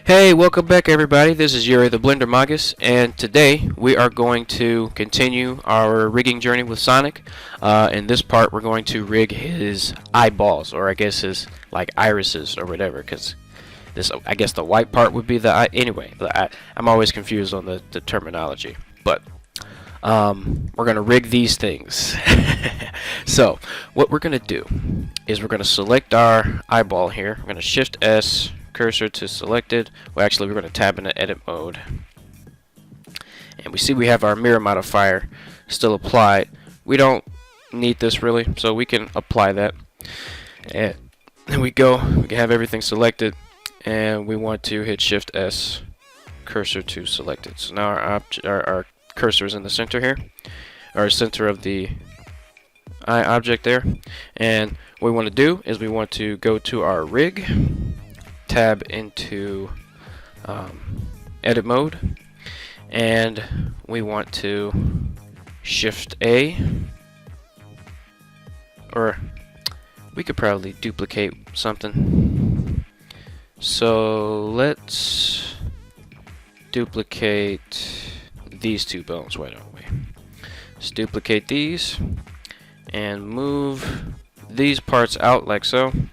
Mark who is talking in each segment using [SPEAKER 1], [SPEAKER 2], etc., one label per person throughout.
[SPEAKER 1] Hey, welcome back everybody. This is Yuri the Blender Magus, and today we are going to continue our rigging journey with Sonic. In this part, we're going to rig his eyeballs, or I guess his like irises or whatever, because this, I guess the white part would be the eye. Anyway, I'm always confused on the terminology, but we're going to rig these things. So, what we're going to do is we're going to select our eyeball here. We're going to Shift S, cursor to selected. Well, actually, we're going to tab into edit mode. And we see we have our mirror modifier still applied. We don't need this really, so we can apply that. And then we can have everything selected. And we want to hit Shift S, cursor to selected. So now our cursor is in the center here, or center of the eye object there. And what we want to do is we want to go to our rig, tab into edit mode, and we want to Shift A, or we could probably duplicate something. So let's duplicate these two bones, why don't we? Let's duplicate these and move these parts out like so. And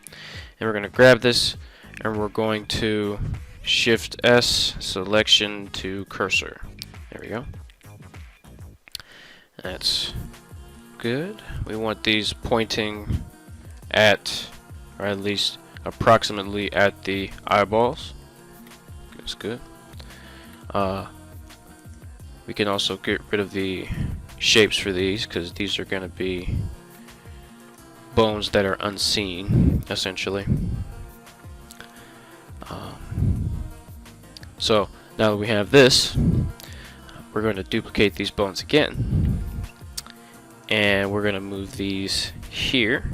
[SPEAKER 1] we're going to grab this and we're going to Shift S, selection to cursor. There we go. That's good. We want these pointing at, or at least approximately at the eyeballs. That's good. We can also get rid of the shapes for these, because these are going to be bones that are unseen, essentially. So now that we have this, we're going to duplicate these bones again, and we're going to move these here.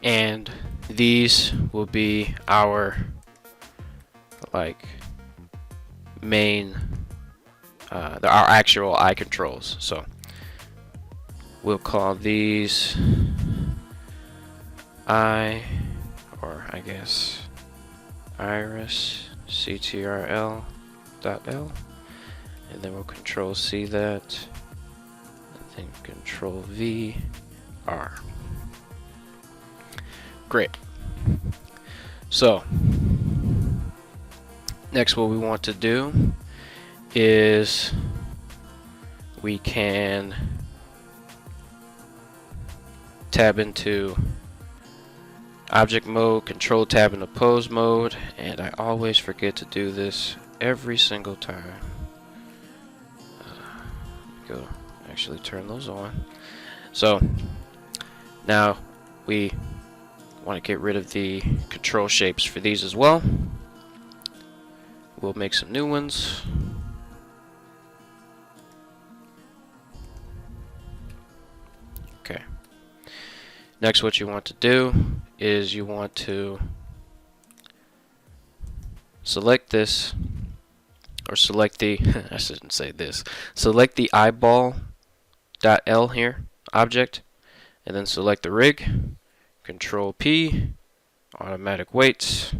[SPEAKER 1] And these will be our main our actual eye controls. So we'll call these eye, or I guess iris, CTRL.L, and then we'll Control C that, and then Control V R. Great. So next, what we want to do is we can tab into object mode, control tab into pose mode, and I always forget to do this every single time. Go actually turn those on. So now we want to get rid of the control shapes for these as well. We'll make some new ones. Okay. Next, what you want to do is you want to select this, or select the I shouldn't say this. Select the eyeball.L here object, and then select the rig. Control P, automatic weights.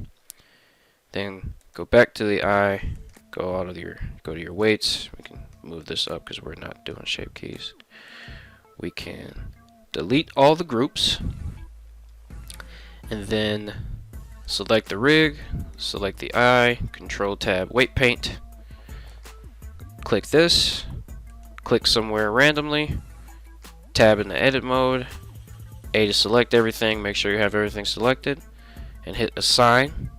[SPEAKER 1] Then go back to the eye. Go to your weights. We can move this up because we're not doing shape keys. We can delete all the groups, and then select the rig, select the eye, Control Tab weight paint. Click this, click somewhere randomly, tab in the edit mode, A to select everything, make sure you have everything selected, and hit assign.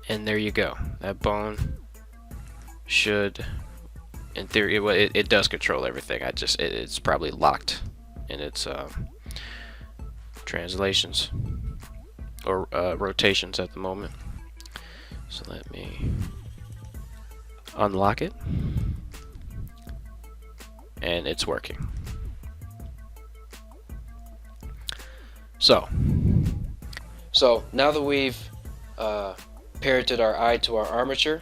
[SPEAKER 1] And there you go. That bone should, in theory, it does control everything. It's probably locked in its translations or rotations at the moment. So let me unlock it, and it's working. So now that we've parroted our eye to our armature,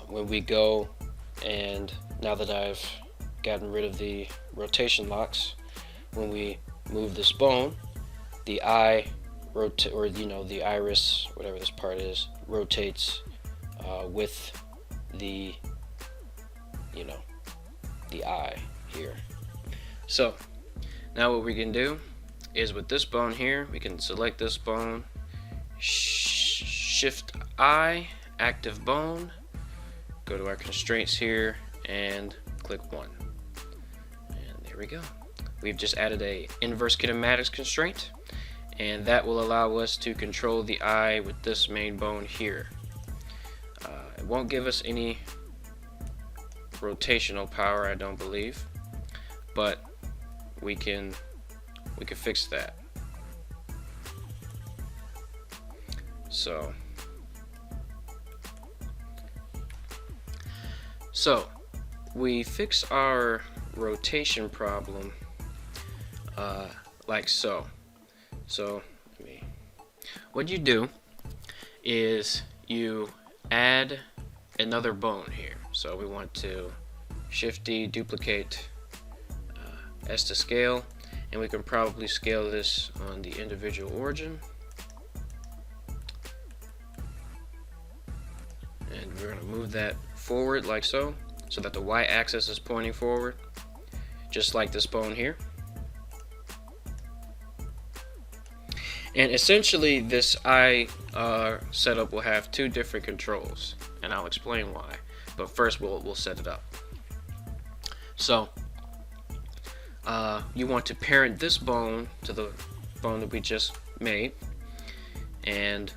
[SPEAKER 1] when we go, and now that I've gotten rid of the rotation locks, when we move this bone, the eye rotate, or the iris, whatever this part is, rotates with the the eye here. So now what we can do is with this bone here, we can select this bone, shift I, active bone, go to our constraints here and click 1. And there we go. We've just added a inverse kinematics constraint, and that will allow us to control the eye with this main bone here. It won't give us any rotational power, I don't believe, but we can fix that. So we fix our rotation problem like so. So what you do is you add another bone here. So we want to Shift D, duplicate S to scale, and we can probably scale this on the individual origin. And we're going to move that forward like so that the y-axis is pointing forward, just like this bone here. And essentially this eye setup will have two different controls, and I'll explain why. But first we'll set it up. So you want to parent this bone to the bone that we just made, and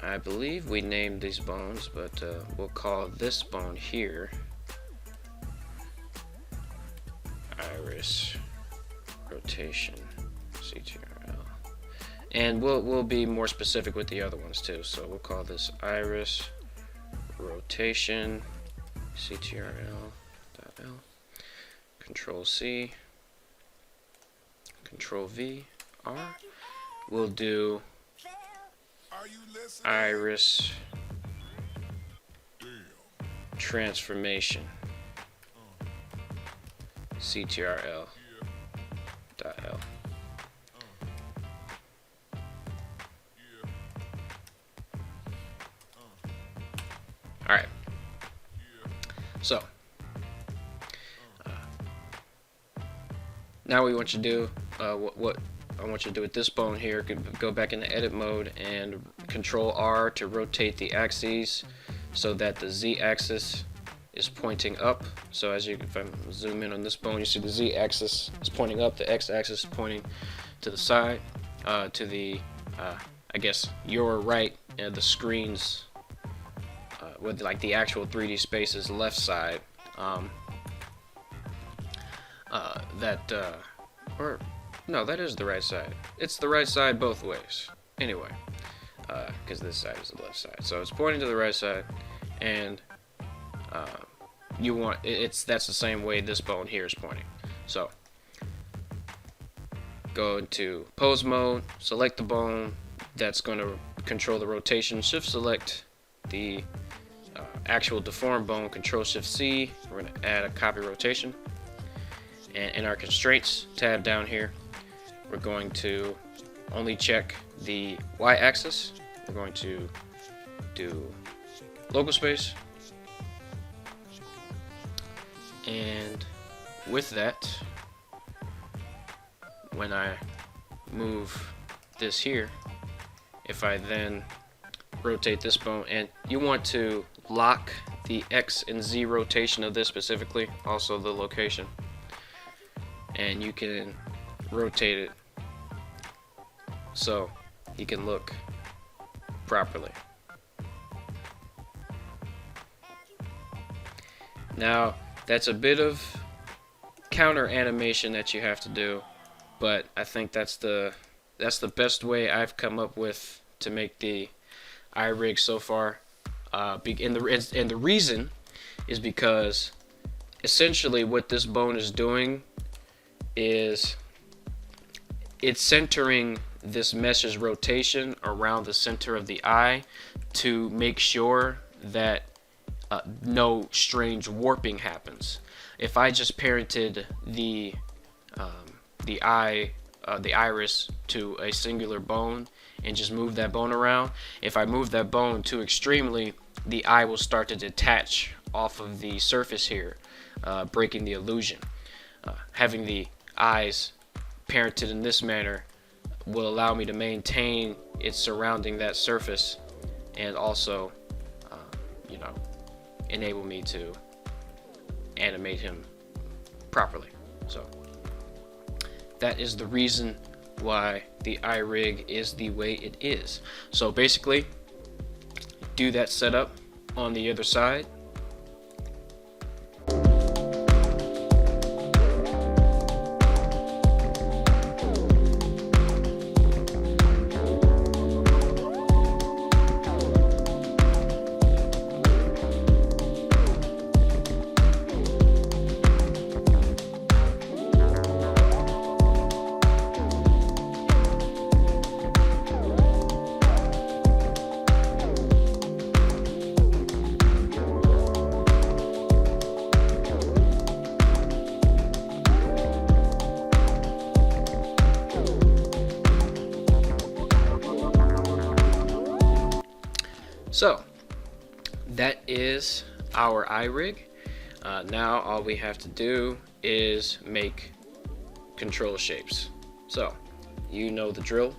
[SPEAKER 1] I believe we named these bones, but we'll call this bone here iris rotation CTRL, and we'll be more specific with the other ones too. So we'll call this iris rotation CTRL.L, Control C, Control V, R. We'll do iris transformation CTRL.L. Alright, so now we want you to do what I want you to do with this bone here. Go back into edit mode and Control R to rotate the axes so that the Z axis is pointing up. So as you, if I zoom in on this bone, you see the Z axis is pointing up, the X axis is pointing to the side, to the I guess your right, and the screen's with like the actual 3D space's left side. Or no, that is the right side. It's the right side both ways. Anyway, because this side is the left side, so it's pointing to the right side, and you want that's the same way this bone here is pointing. So go into pose mode, select the bone that's going to control the rotation, shift select the actual deformed bone, Control Shift C. We're going to add a copy rotation, and in our constraints tab down here, we're going to only check the y-axis. We're going to do local space, and with that, when I move this here, if I then rotate this bone, and you want to lock the X and Z rotation of this specifically, also the location, and you can rotate it so you can look properly. Now that's a bit of counter animation that you have to do, but I think that's the best way I've come up with to make the iRig so far. And the reason is because essentially what this bone is doing is it's centering this mesh's rotation around the center of the eye to make sure that no strange warping happens. If I just parented the eye the iris to a singular bone and just move that bone around. If I move that bone too extremely, the eye will start to detach off of the surface here, breaking the illusion. Having the eyes parented in this manner will allow me to maintain it surrounding that surface, and also, you know, enable me to animate him properly. So that is the reason why the eye rig is the way it is. So basically, do that setup on the other side. So that is our eye rig. Now all we have to do is make control shapes. So you know the drill.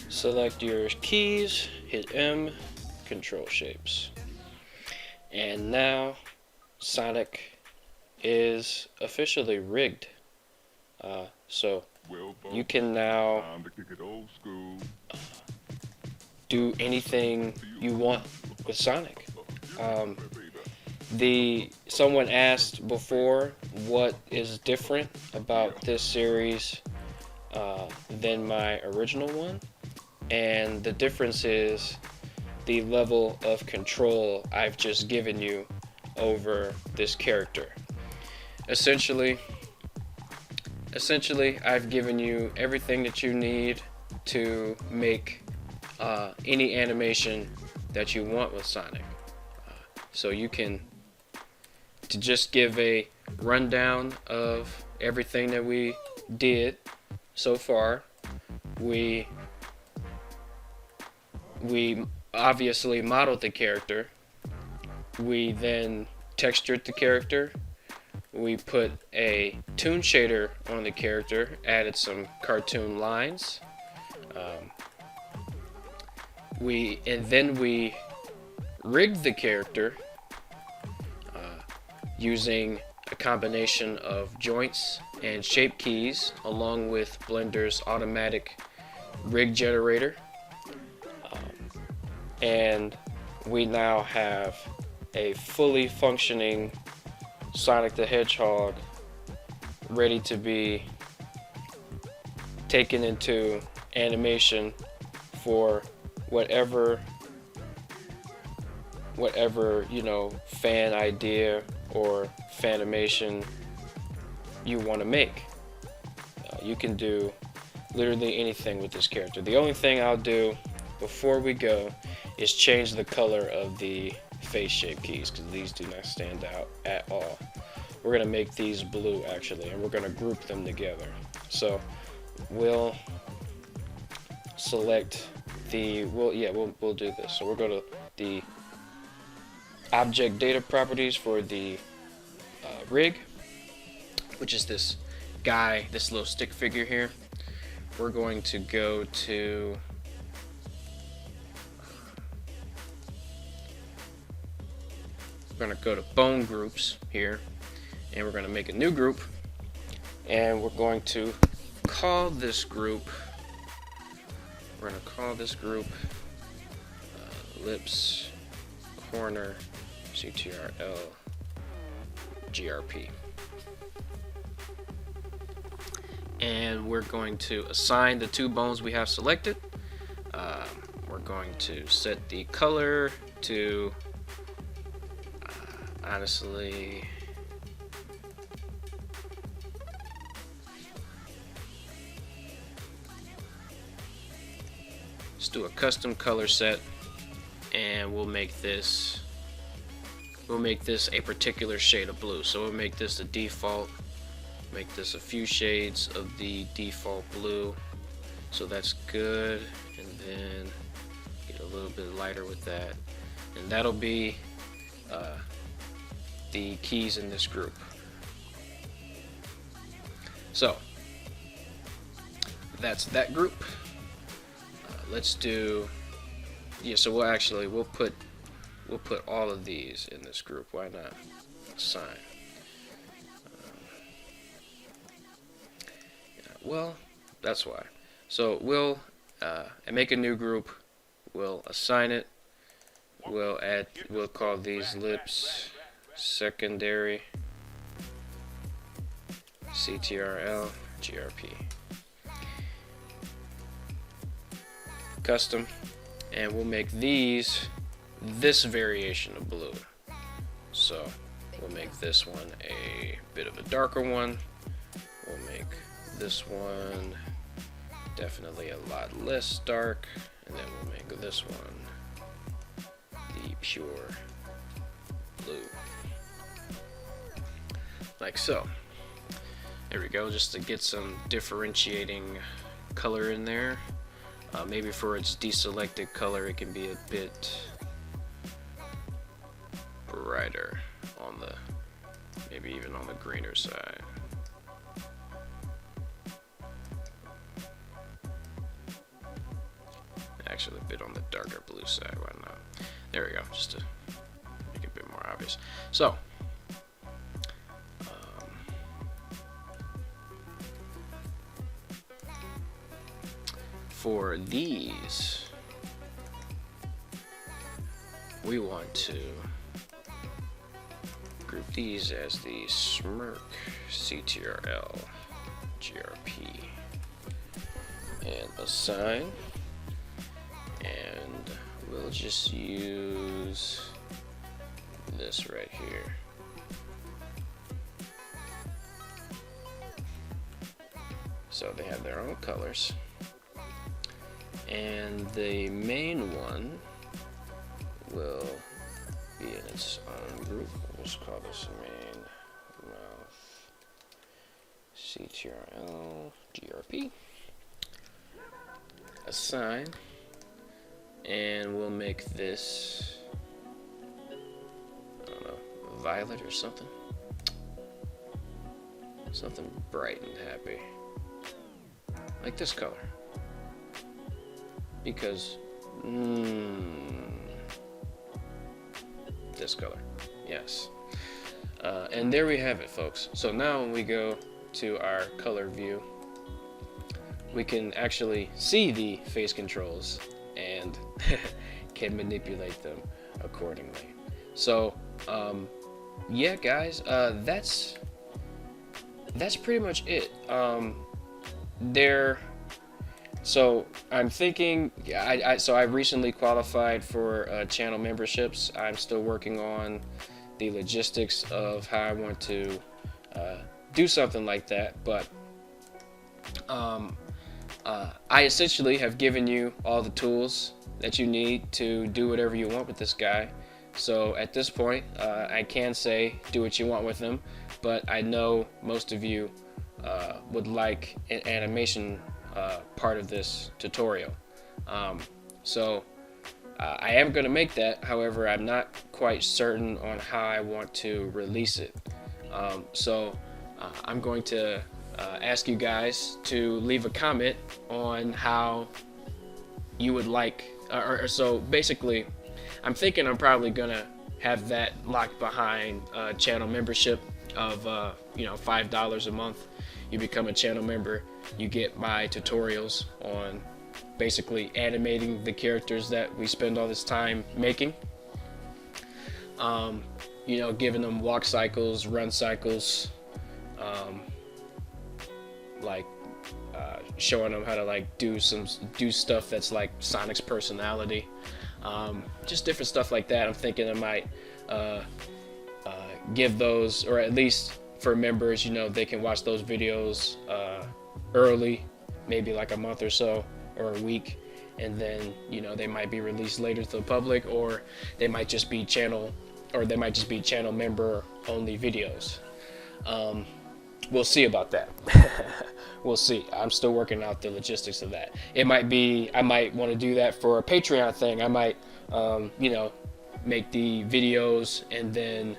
[SPEAKER 1] Select your keys, hit M, control shapes. And now Sonic is officially rigged. So you can now do anything you want with Sonic. Um, Someone asked before what is different about this series than my original one, and the difference is the level of control I've just given you over this character. Essentially, I've given you everything that you need to make any animation that you want with Sonic. So you can, to just give a rundown of everything that we did so far, we obviously modeled the character. We then textured the character. We put a toon shader on the character, added some cartoon lines. Then we rigged the character using a combination of joints and shape keys, along with Blender's automatic rig generator. And we now have a fully functioning Sonic the Hedgehog ready to be taken into animation for whatever fan idea or fanimation you want to make. You can do literally anything with this character. The only thing I'll do before we go is change the color of the face shape keys, because these do not stand out at all. We're going to make these blue actually, and we're going to group them together. So we'll select we'll do this. So we'll go to the object data properties for the rig, which is this guy, this little stick figure here. We're going to go to bone groups here, and we're going to make a new group, and we're going to call this group lips corner CTRL GRP. And we're going to assign the two bones we have selected. We're going to set the color to honestly, let's do a custom color set, and we'll make this a particular shade of blue. So we'll make this the default, make this a few shades of the default blue, so that's good. And then get a little bit lighter with that, and that'll be the keys in this group. So that's that group. Let's do, so we'll put all of these in this group. Why not? Assign. Well, that's why. So we'll make a new group. We'll assign it. We'll call these lips secondary CTRL GRP. Custom, and we'll make these this variation of blue. So we'll make this one a bit of a darker one. We'll make this one definitely a lot less dark, and then we'll make this one the pure blue, like so. There we go, just to get some differentiating color in there. Maybe for its deselected color, it can be a bit brighter on the, maybe even on the greener side. Actually, a bit on the darker blue side, why not? There we go, just to make it a bit more obvious. So, for these, we want to group these as the Smirk CTRL GRP and assign, and we'll just use this right here. So they have their own colors, and the main one will be in its own group. We'll just call this main mouth CTRL GRP. Assign, and we'll make this, I don't know, violet or something. Something bright and happy. Like this color. Because, this color, yes. And there we have it, folks. So now when we go to our color view, we can actually see the face controls and can manipulate them accordingly. So, yeah, guys, that's pretty much it. So I'm thinking, so I recently qualified for channel memberships. I'm still working on the logistics of how I want to do something like that, but I essentially have given you all the tools that you need to do whatever you want with this guy. So at this point, I can say do what you want with him, but I know most of you would like an animation part of this tutorial. So I am going to make that. However, I'm not quite certain on how I want to release it. So I'm going to ask you guys to leave a comment on how you would like, so basically I'm thinking I'm probably gonna have that locked behind channel membership of $5 a month. You become a channel member, you get my tutorials on basically animating the characters that we spend all this time making, giving them walk cycles, run cycles, showing them how to do stuff that's like Sonic's personality, just different stuff like that. I'm thinking I might give those, or at least for members, they can watch those videos early, maybe like a month or so or a week, and then they might be released later to the public, or they might just be channel member only videos. We'll see about that. We'll see. I'm still working out the logistics of that. It might be, I might want to do that for a Patreon thing. I might, make the videos and then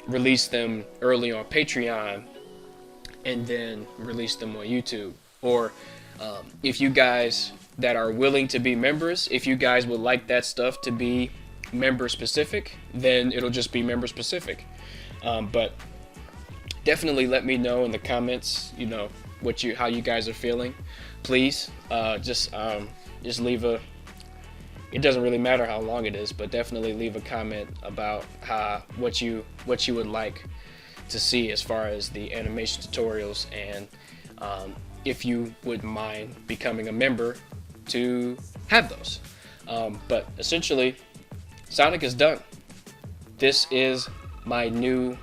[SPEAKER 1] release them early on Patreon and then release them on YouTube. Or if you guys that are willing to be members, if you guys would like that stuff to be member specific, then it'll just be member specific. But definitely let me know in the comments, how you guys are feeling. Please, just leave a. It doesn't really matter how long it is, but definitely leave a comment about what you would like to see as far as the animation tutorials, and if you wouldn't mind becoming a member to have those. But essentially, Sonic is done. This is my new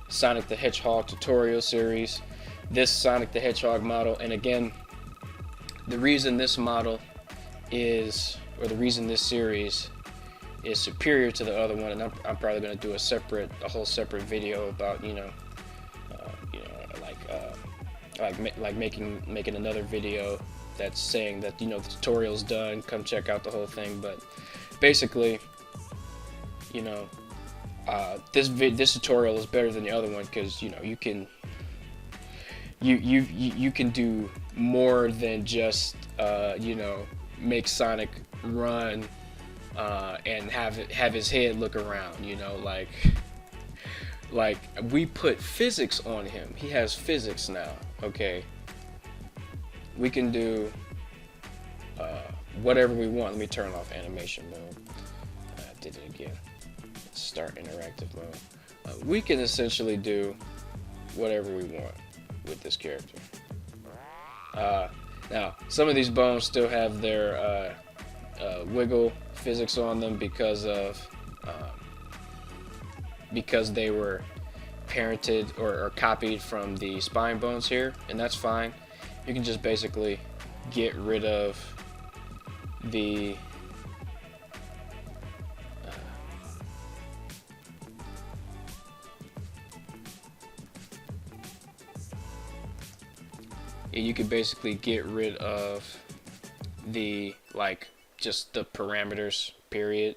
[SPEAKER 1] Sonic the Hedgehog tutorial series, this Sonic the Hedgehog model. And again, the reason this model is, or the reason this series is superior to the other one, and I'm probably going to do a whole separate video about making another video that's saying that the tutorial's done, come check out the whole thing. But basically, this tutorial is better than the other one because you can do more than just make Sonic run and have his head look around. Like we put physics on him. He has physics now. Okay, we can do whatever we want. Let me turn off animation mode. I did it again. Start interactive mode. We can essentially do whatever we want with this character. Now, some of these bones still have their wiggle physics on them because they were parented or copied from the spine bones here, and that's fine. You can just basically get rid of the you could basically get rid of the just the parameters, period.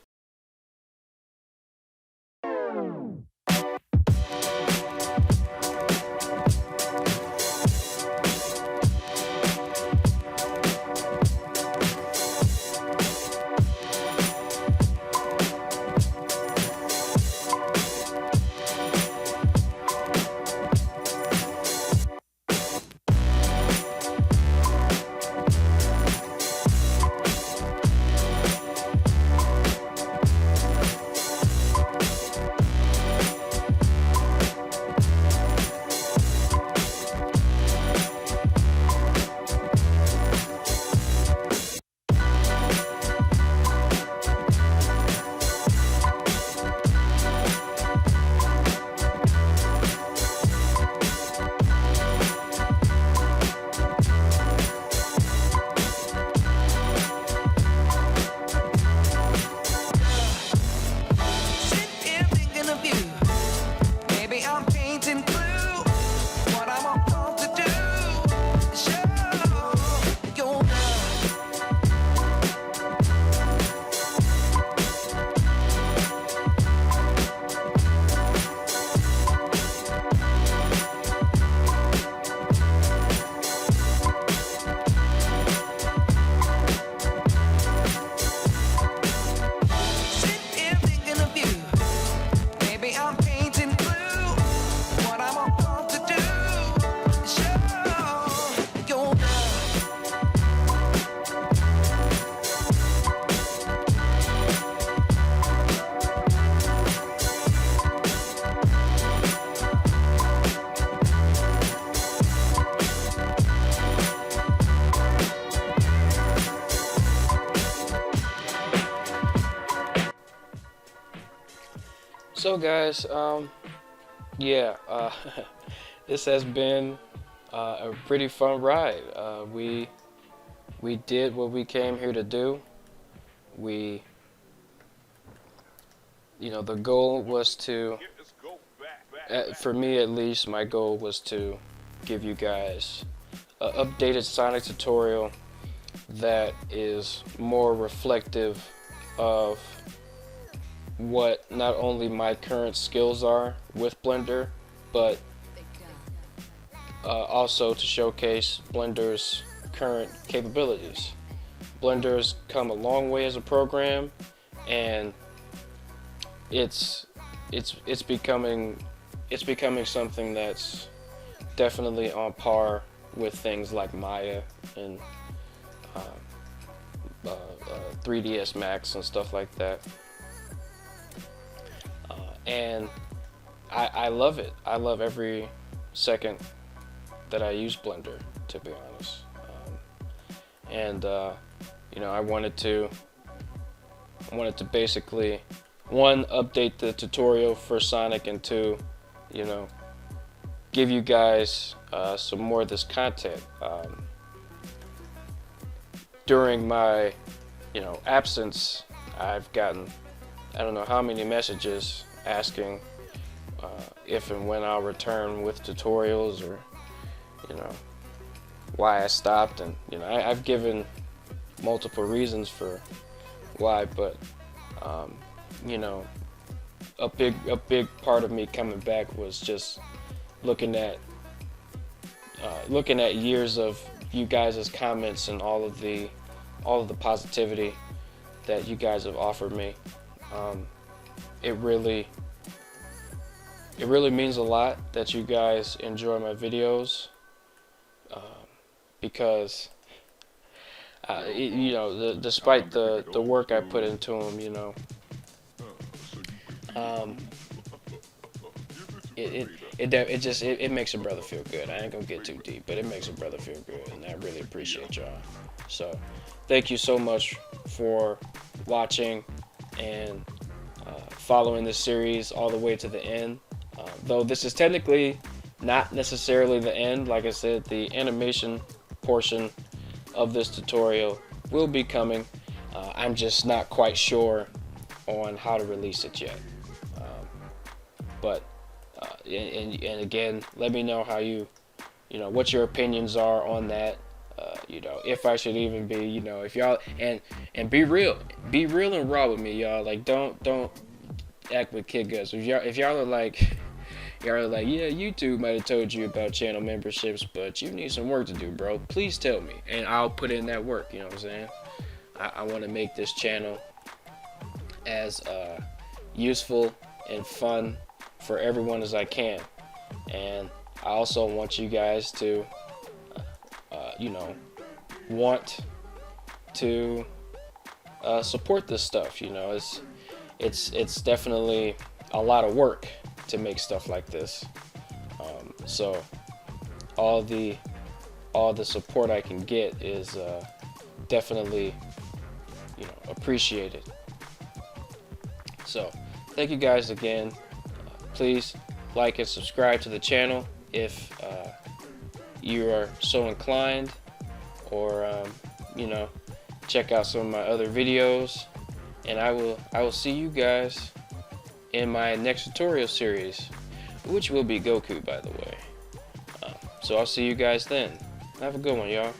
[SPEAKER 1] So guys, yeah, this has been a pretty fun ride. We did what we came here to do. The goal was to, for me at least, my goal was to give you guys an updated Sonic tutorial that is more reflective of what not only my current skills are with Blender, but also to showcase Blender's current capabilities. Blender's come a long way as a program, and it's becoming something that's definitely on par with things like Maya and 3ds Max and stuff like that. And I love it. I love every second that I use Blender, to be honest. I wanted to basically, one, update the tutorial for Sonic, and two, give you guys some more of this content. During my absence, I've gotten I don't know how many messages asking if and when I'll return with tutorials, or why I stopped, and I've given multiple reasons for why, but a big part of me coming back was just looking at years of you guys' comments and all of the positivity that you guys have offered me. It really means a lot that you guys enjoy my videos, because despite the work I put into him, um, it makes a brother feel good. I ain't gonna get too deep, but it makes a brother feel good, and I really appreciate y'all. So, thank you so much for watching and following this series all the way to the end. Though this is technically not necessarily the end, like I said, the animation portion of this tutorial will be coming. I'm just not quite sure on how to release it yet. But and again, let me know how what your opinions are on that. If I should even be, if y'all and be real and raw with me, y'all. Like, don't act with kid guts. If y'all are like, yeah, YouTube might have told you about channel memberships, but you need some work to do, bro. Please tell me, and I'll put in that work. You know what I'm saying? I want to make this channel as useful and fun for everyone as I can, and I also want you guys to, want to support this stuff. It's definitely a lot of work to make stuff like this. So all the support I can get is definitely appreciated. So thank you guys again. Please like and subscribe to the channel if you are so inclined, or check out some of my other videos, and I will see you guys in my next tutorial series, which will be Goku, by the way. So I'll see you guys then. Have a good one, y'all.